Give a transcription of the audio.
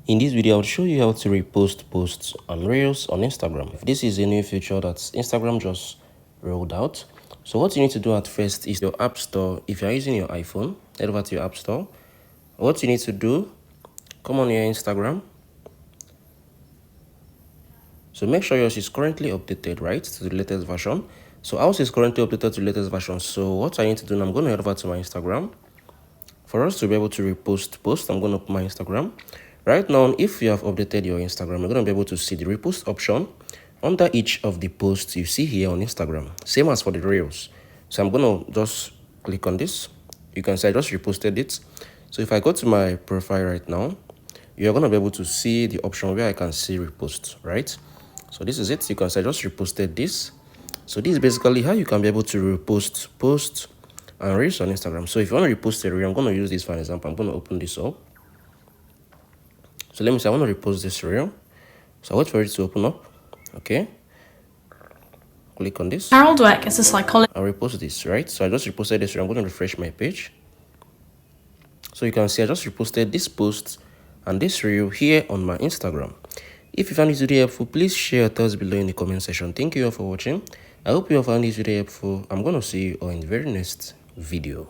In this video, I'll show you how to repost posts on Reels on Instagram. This is a new feature that Instagram just rolled out. So what you need to do at first is your app store. If you're using your iPhone, head over to your app store. What you need to do, come on your Instagram. So make sure yours is currently updated, right, to the latest version. So ours is currently updated to the latest version. So what I need to do now, I'm going to head over to my Instagram. For us to be able to repost posts, I'm going to open my Instagram. Right now, if you have updated your Instagram, you're going to be able to see the repost option under each of the posts you see here on Instagram. Same as for the Reels. So I'm going to just click on this. You can see I just reposted it. So if I go to my profile right now, you're going to be able to see the option where I can see repost, right? So this is it. You can see I just reposted this. So this is basically how you can be able to repost posts and Reels on Instagram. So if you want to repost a reel, I'm going to use this for an example. I'm going to open this up. So let me say I want to repost this reel. So I wait for it to open up. Okay. Click on this. Carol Dweck is a psychologist. I'll repost this, right? So I just reposted this reel. I'm going to refresh my page. So you can see I just reposted this post and this reel here on my Instagram. If you found this video helpful, please share your thoughts below in the comment section. Thank you all for watching. I hope you all found this video helpful. I'm going to see you all in the very next video.